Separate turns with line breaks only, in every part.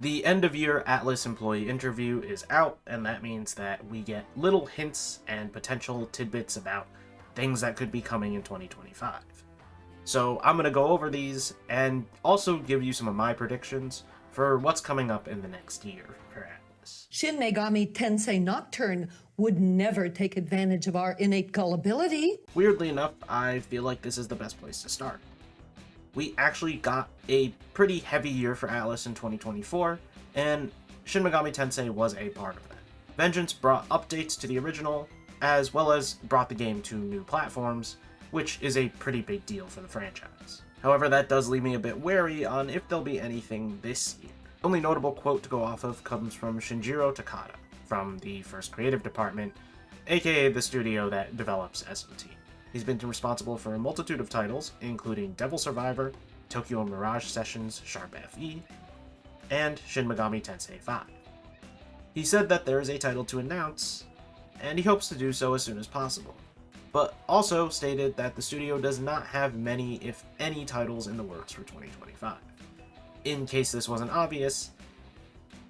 The end-of-year Atlus employee interview is out, and that means that we get little hints and potential tidbits about things that could be coming in 2025. So I'm going to go over these and also give you some of my predictions for what's coming up in the next year for Atlus.
Shin Megami Tensei Nocturne would never take advantage of our innate gullibility.
Weirdly enough, I feel like this is the best place to start. We actually got a pretty heavy year for Atlus in 2024, and Shin Megami Tensei was a part of that. Vengeance brought updates to the original, as well as brought the game to new platforms, which is a pretty big deal for the franchise. However, that does leave me a bit wary on if there'll be anything this year. The only notable quote to go off of comes from Shinjiro Takada, from the First Creative Department, aka the studio that develops SMT. He's been responsible for a multitude of titles, including Devil Survivor, Tokyo Mirage Sessions Sharp FE, and Shin Megami Tensei 5. He said that there is a title to announce, and he hopes to do so as soon as possible, but also stated that the studio does not have many, if any, titles in the works for 2025. In case this wasn't obvious,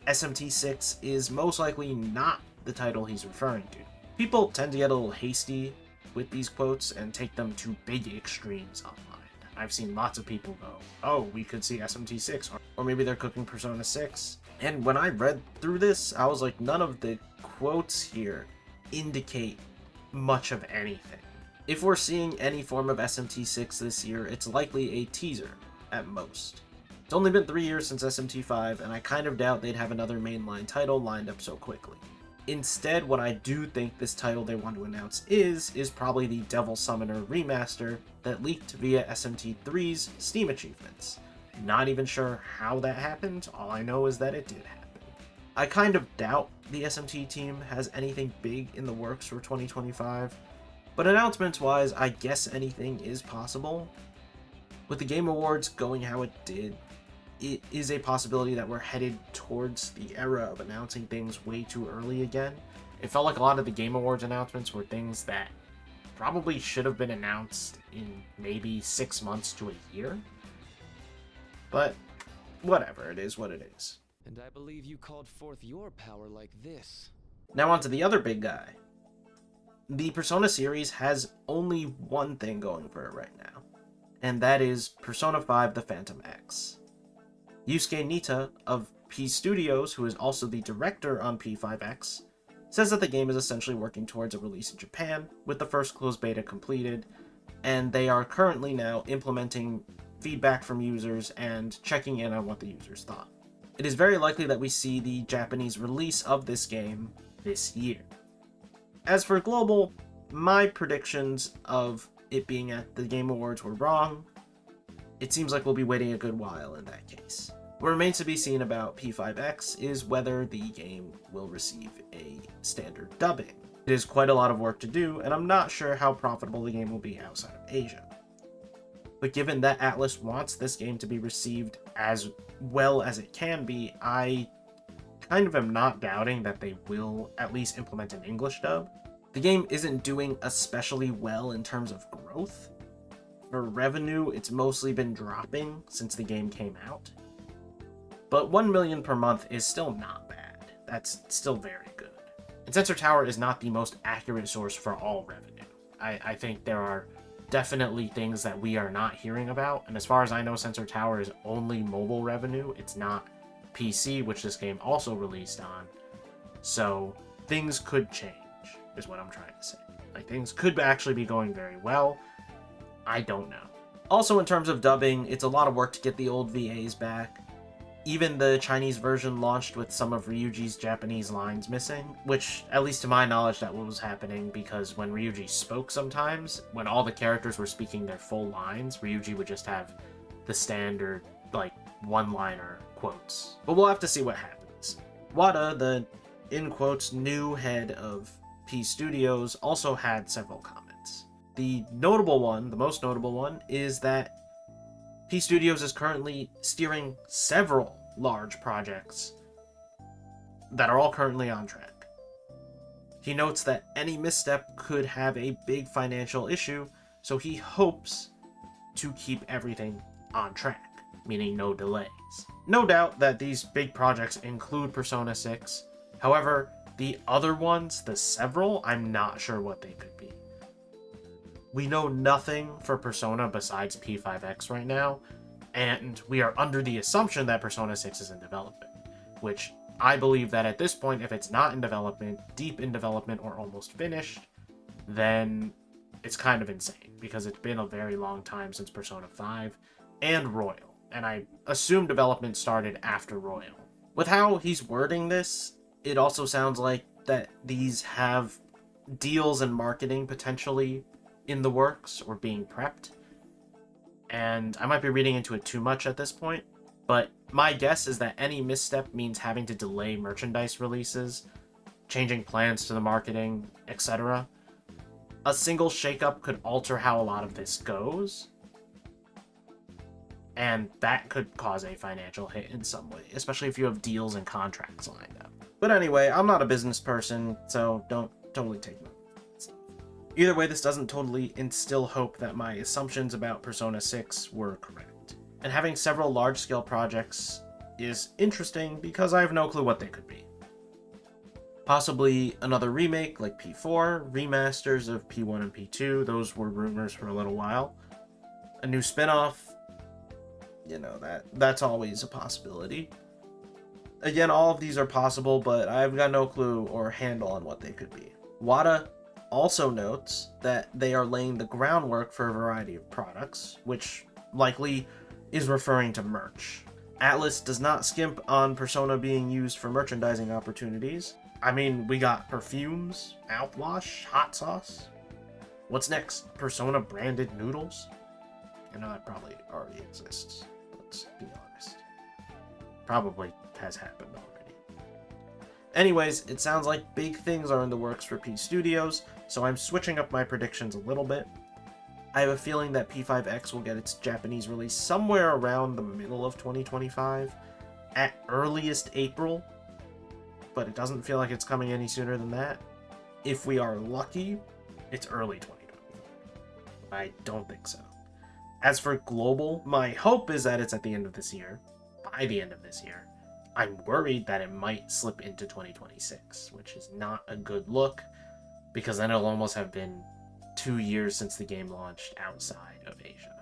SMT6 is most likely not the title he's referring to. People tend to get a little hasty with these quotes and take them to big extremes online. I've seen lots of people go, oh, we could see SMT6, or maybe they're cooking Persona 6. And when I read through this, I was like, none of the quotes here indicate much of anything. If we're seeing any form of SMT6 this year, it's likely a teaser, at most. It's only been 3 years since SMT5, and I kind of doubt they'd have another mainline title lined up so quickly. Instead, what I do think this title they want to announce is probably the Devil Summoner remaster that leaked via SMT3's Steam achievements. Not even sure how that happened, all I know is that it did happen. I kind of doubt the SMT team has anything big in the works for 2025, but announcements-wise, I guess anything is possible. With the Game Awards going how it did, it is a possibility that we're headed towards the era of announcing things way too early again. It felt like a lot of the Game Awards announcements were things that probably should have been announced in maybe 6 months to a year. But whatever, it is what it is.
And I believe you called forth your power like this.
Now on to the other big guy. The Persona series has only one thing going for it right now, and that is Persona 5 The Phantom X. Yusuke Nitta of P Studios, who is also the director on P5X, says that the game is essentially working towards a release in Japan, with the first closed beta completed, and they are currently now implementing feedback from users and checking in on what the users thought. It is very likely that we see the Japanese release of this game this year. As for global, my predictions of it being at the Game Awards were wrong. It seems like we'll be waiting a good while in that case. What remains to be seen about P5X is whether the game will receive a standard dubbing. It is quite a lot of work to do, and I'm not sure how profitable the game will be outside of Asia. But given that Atlus wants this game to be received as well as it can be, I kind of am not doubting that they will at least implement an English dub. The game isn't doing especially well in terms of growth. For revenue, it's mostly been dropping since the game came out. But 1 million per month is still not bad. That's still very good. And Sensor Tower is not the most accurate source for all revenue. I think there are definitely things that we are not hearing about, and as far as I know, Sensor Tower is only mobile revenue. It's not PC, which this game also released on. So things could change, is what I'm trying to say. Like, things could actually be going very well. I don't know. Also, in terms of dubbing, it's a lot of work to get the old VAs back. Even the Chinese version launched with some of Ryuji's Japanese lines missing, which, at least to my knowledge, that was happening because when Ryuji spoke sometimes, when all the characters were speaking their full lines, Ryuji would just have the standard, like, one-liner quotes. But we'll have to see what happens. Wada, the, in quotes, new head of P Studios, also had several comments. The notable one, the most notable one, is that P Studios is currently steering several large projects that are all currently on track. He notes that any misstep could have a big financial issue, so he hopes to keep everything on track. meaning no delays. No doubt that these big projects include Persona 6. However, the other ones, the several, I'm not sure what they could be. We know nothing for Persona besides P5X right now, and we are under the assumption that Persona 6 is in development, which I believe that at this point, if it's not in development, deep in development, or almost finished, then it's kind of insane, because it's been a very long time since Persona 5 and Royal, and I assume development started after Royal. With how he's wording this, it also sounds like that these have deals and marketing potentially in the works or being prepped, and I might be reading into it too much at this point, but my guess is that any misstep means having to delay merchandise releases, changing plans to the marketing, etc. A single shakeup could alter how a lot of this goes, and that could cause a financial hit in some way, especially if you have deals and contracts lined up. But anyway, I'm not a business person, so don't totally take my stuff. Either way, this doesn't totally instill hope that my assumptions about Persona 6 were correct. And having several large-scale projects is interesting because I have no clue what they could be. Possibly another remake like P4, remasters of P1 and P2, those were rumors for a little while. A new spin-off, you know, that's always a possibility. Again, all of these are possible, but I've got no clue or handle on what they could be. Wada also notes that they are laying the groundwork for a variety of products, which likely is referring to merch. Atlus does not skimp on Persona being used for merchandising opportunities. I mean, we got perfumes, mouthwash, hot sauce. What's next? Persona branded noodles? I know that probably already exists. Let's be honest. Probably has happened already. Anyways, it sounds like big things are in the works for P Studios, so I'm switching up my predictions a little bit. I have a feeling that P5X will get its Japanese release somewhere around the middle of 2025, at earliest April, but it doesn't feel like it's coming any sooner than that. If we are lucky, it's early 2025. I don't think so. As for global, my hope is that it's at the end of this year, by the end of this year. I'm worried that it might slip into 2026, which is not a good look, because then it'll almost have been 2 years since the game launched outside of Asia.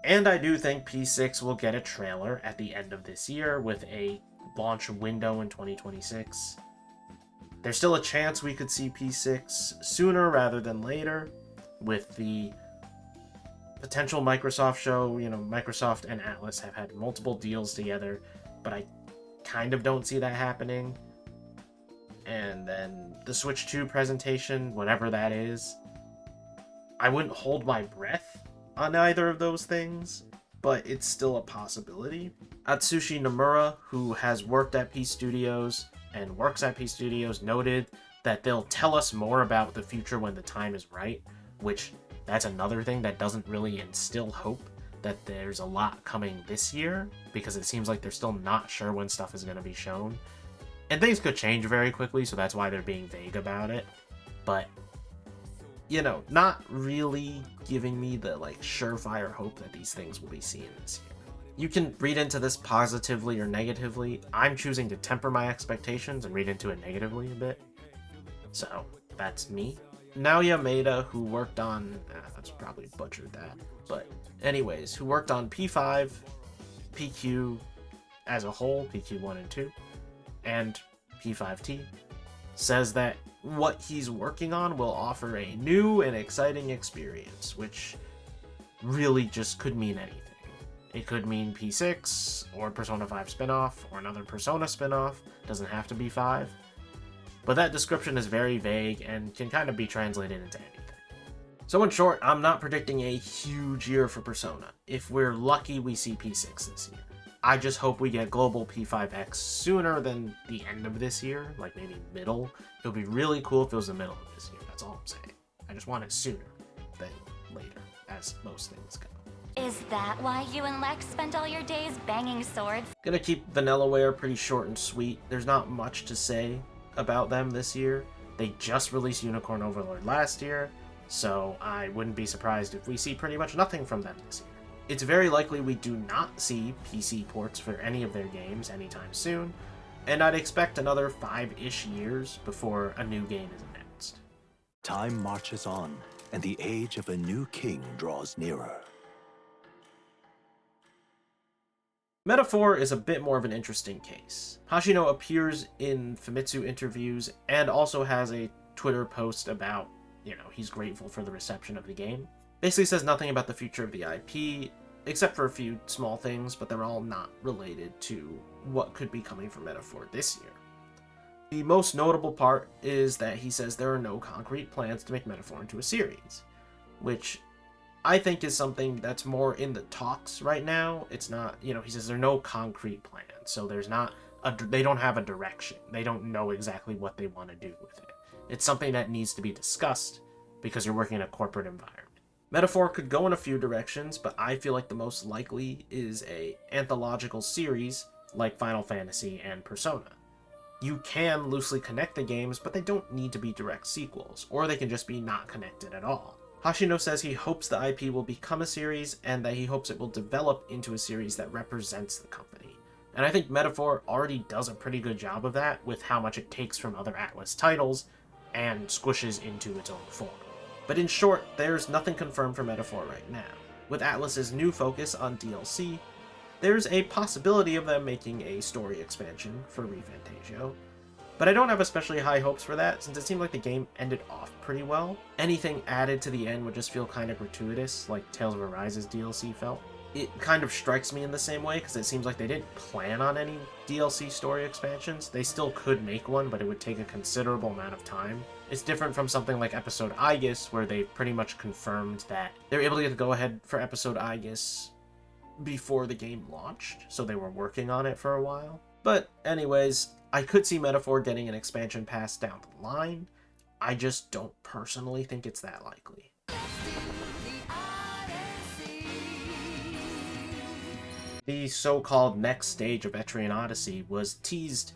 And I do think P6 will get a trailer at the end of this year with a launch window in 2026. There's still a chance we could see P6 sooner rather than later with the potential Microsoft show. You know, Microsoft and Atlus have had multiple deals together, but I kind of don't see that happening. And then the Switch 2 presentation, whatever that is, I wouldn't hold my breath on either of those things, but it's still a possibility. Atsushi Nomura, who has worked at P Studios and works at P Studios, noted that they'll tell us more about the future when the time is right, which that's another thing that doesn't really instill hope that there's a lot coming this year, because it seems like they're still not sure when stuff is going to be shown. And things could change very quickly, so that's why they're being vague about it. But, you know, not really giving me the, like, surefire hope that these things will be seen this year. You can read into this positively or negatively. I'm choosing to temper my expectations and read into it negatively a bit. So, that's me. Naoya Maeda, who worked on... that's probably butchered that. But anyways, who worked on P5, PQ as a whole, PQ 1 and 2, and P5T, says that what he's working on will offer a new and exciting experience, which really just could mean anything. It could mean P6, or Persona 5 spinoff, or another Persona spinoff. Doesn't have to be 5. But that description is very vague and can kind of be translated into anything. So in short, I'm not predicting a huge year for Persona. If we're lucky, we see P6 this year. I just hope we get global P5X sooner than the end of this year, like maybe middle. It would be really cool if it was the middle of this year, that's all I'm saying. I just want it sooner than later, as most things go.
Is that why you and Lex spent all your days banging swords?
Gonna keep Vanillaware pretty short and sweet. There's not much to say about them this year. They just released Unicorn Overlord last year, so I wouldn't be surprised if we see pretty much nothing from them this year. It's very likely we do not see PC ports for any of their games anytime soon, and I'd expect another 5-ish years before a new game is announced.
Time marches on, and the age of a new king draws nearer.
Metaphor is a bit more of an interesting case. Hashino appears in Famitsu interviews and also has a Twitter post about, he's grateful for the reception of the game. Basically says nothing about the future of the IP, except for a few small things, but they're all not related to what could be coming from Metaphor this year. The most notable part is that he says there are no concrete plans to make Metaphor into a series, which I think is something that's more in the talks right now. It's not, he says there are no concrete plans, so they don't have a direction. They don't know exactly what they want to do with it. It's something that needs to be discussed because you're working in a corporate environment. Metaphor could go in a few directions, but I feel like the most likely is a anthological series like Final Fantasy and Persona. You can loosely connect the games, but they don't need to be direct sequels, or they can just be not connected at all. Hashino says he hopes the IP will become a series, and that he hopes it will develop into a series that represents the company. And I think Metaphor already does a pretty good job of that with how much it takes from other Atlus titles and squishes into its own form. But in short, there's nothing confirmed for Metaphor right now. With Atlus's new focus on DLC, there's a possibility of them making a story expansion for Refantazio, but I don't have especially high hopes for that since it seemed like the game ended off pretty well. Anything added to the end would just feel kind of gratuitous, like Tales of Arise's DLC felt. It kind of strikes me in the same way because it seems like they didn't plan on any DLC story expansions. They still could make one, but it would take a considerable amount of time. It's different from something like Episode Aegis, where they pretty much confirmed that they were able to get the go-ahead for Episode Aegis before the game launched, so they were working on it for a while. But anyways, I could see Metaphor getting an expansion pass down the line. I just don't personally think it's that likely. The so-called next stage of Etrian Odyssey was teased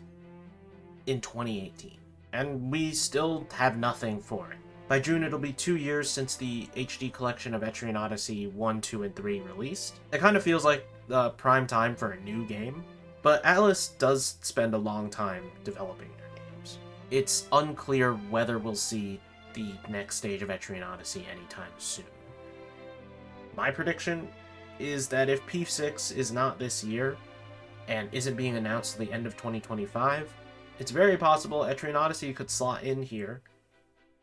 in 2018, and we still have nothing for it. By June, it'll be 2 years since the HD collection of Etrian Odyssey 1, 2, and 3 released. It kind of feels like the prime time for a new game, but Atlus does spend a long time developing their games. It's unclear whether we'll see the next stage of Etrian Odyssey anytime soon. My prediction is that if P6 is not this year, and isn't being announced at the end of 2025, it's very possible Etrian Odyssey could slot in here,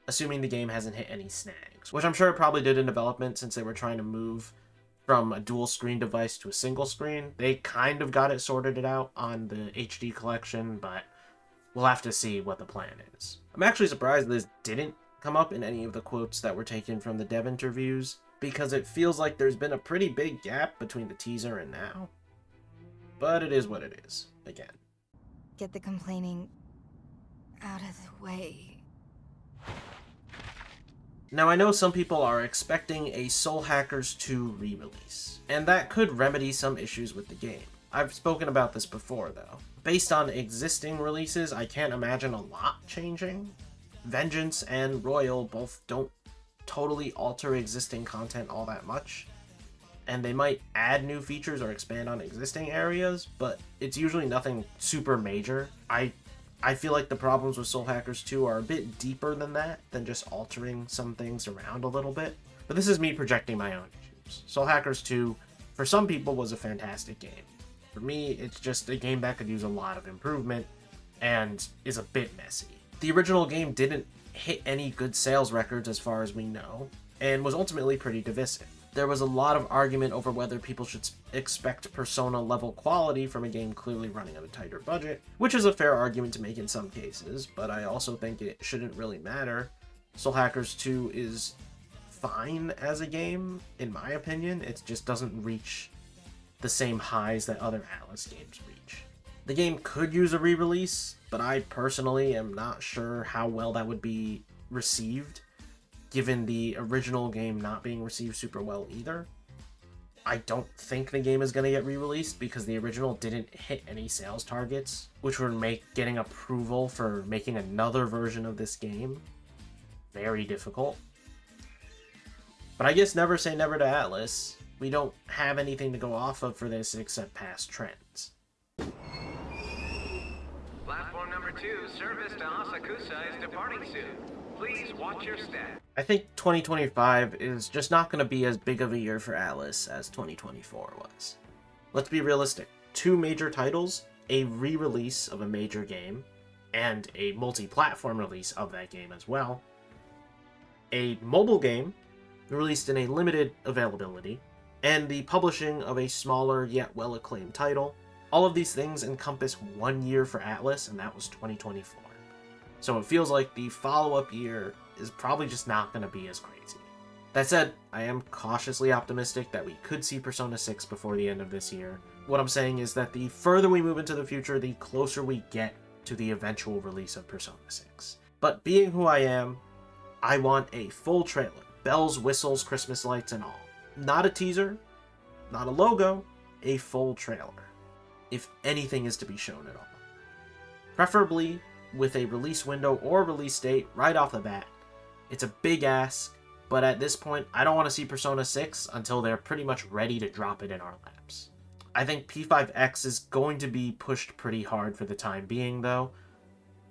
assuming the game hasn't hit any snags, which I'm sure it probably did in development since they were trying to move from a dual screen device to a single screen. They kind of got it sorted out on the HD collection, but we'll have to see what the plan is. I'm actually surprised this didn't come up in any of the quotes that were taken from the dev interviews, because it feels like there's been a pretty big gap between the teaser and now. But it is what it is, again.
Get the complaining out of the way.
Now, I know some people are expecting a Soul Hackers 2 re-release, and that could remedy some issues with the game. I've spoken about this before, though. Based on existing releases, I can't imagine a lot changing. Vengeance and Royal both don't totally alter existing content all that much, and they might add new features or expand on existing areas, but it's usually nothing super major. I feel like the problems with Soul Hackers 2 are a bit deeper than that, than just altering some things around a little bit. But this is me projecting my own issues. Soul Hackers 2, for some people, was a fantastic game. For me, it's just a game that could use a lot of improvement, and is a bit messy. The original game didn't hit any good sales records as far as we know, and was ultimately pretty divisive. There was a lot of argument over whether people should expect Persona-level quality from a game clearly running on a tighter budget, which is a fair argument to make in some cases, but I also think it shouldn't really matter. Soul Hackers 2 is fine as a game, in my opinion. It just doesn't reach the same highs that other Atlus games reach. The game could use a re-release, but I personally am not sure how well that would be received, given the original game not being received super well either. I don't think the game is going to get re-released because the original didn't hit any sales targets, which would make getting approval for making another version of this game very difficult. But I guess never say never to Atlus. we don't have anything to go off of for this except past trends.
Platform number 2, service to Asakusa is departing soon. Please watch your step.
I think 2025 is just not going to be as big of a year for Atlus as 2024 was. Let's be realistic. 2 major titles, a re-release of a major game, and a multi-platform release of that game as well. A mobile game released in a limited availability, and the publishing of a smaller yet well-acclaimed title. All of these things encompass 1 year for Atlus, and that was 2024. So it feels like the follow-up year is probably just not going to be as crazy. That said, I am cautiously optimistic that we could see Persona 6 before the end of this year. What I'm saying is that the further we move into the future, the closer we get to the eventual release of Persona 6. But being who I am, I want a full trailer. Bells, whistles, Christmas lights, and all. Not a teaser, not a logo, a full trailer. If anything is to be shown at all. Preferably with a release window or release date right off the bat. It's a big ask, but at this point, I don't want to see Persona 6 until they're pretty much ready to drop it in our laps. I think P5X is going to be pushed pretty hard for the time being, though.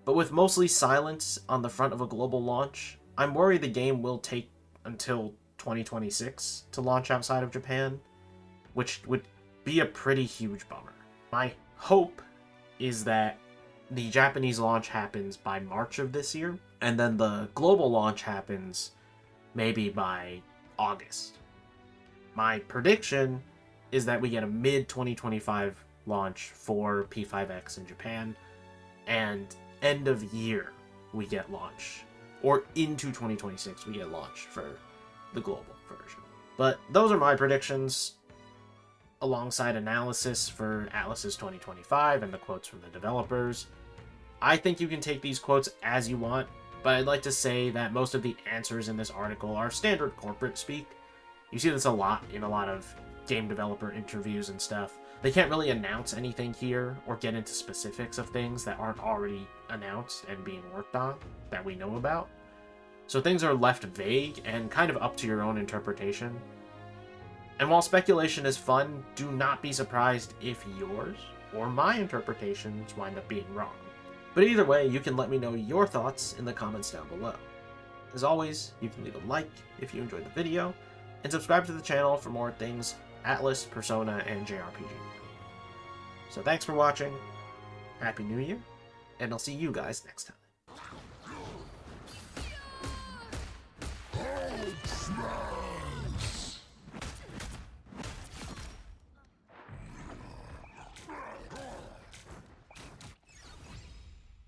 But with mostly silence on the front of a global launch, I'm worried the game will take until 2026 to launch outside of Japan, which would be a pretty huge bummer. My hope is that the Japanese launch happens by March of this year, and then the global launch happens maybe by August. My prediction is that we get a mid-2025 launch for P5X in Japan, and end of year we get launch, or into 2026 we get launch for the global version. But those are my predictions, alongside analysis for Atlus's 2025 and the quotes from the developers. I think you can take these quotes as you want, but I'd like to say that most of the answers in this article are standard corporate speak. You see this a lot in a lot of game developer interviews and stuff. They can't really announce anything here or get into specifics of things that aren't already announced and being worked on that we know about. So things are left vague and kind of up to your own interpretation. And while speculation is fun, do not be surprised if yours or my interpretations wind up being wrong. But either way, you can let me know your thoughts in the comments down below. As always, you can leave a like if you enjoyed the video, and subscribe to the channel for more things Atlus, Persona, and JRPG. So thanks for watching, Happy New Year, and I'll see you guys next time.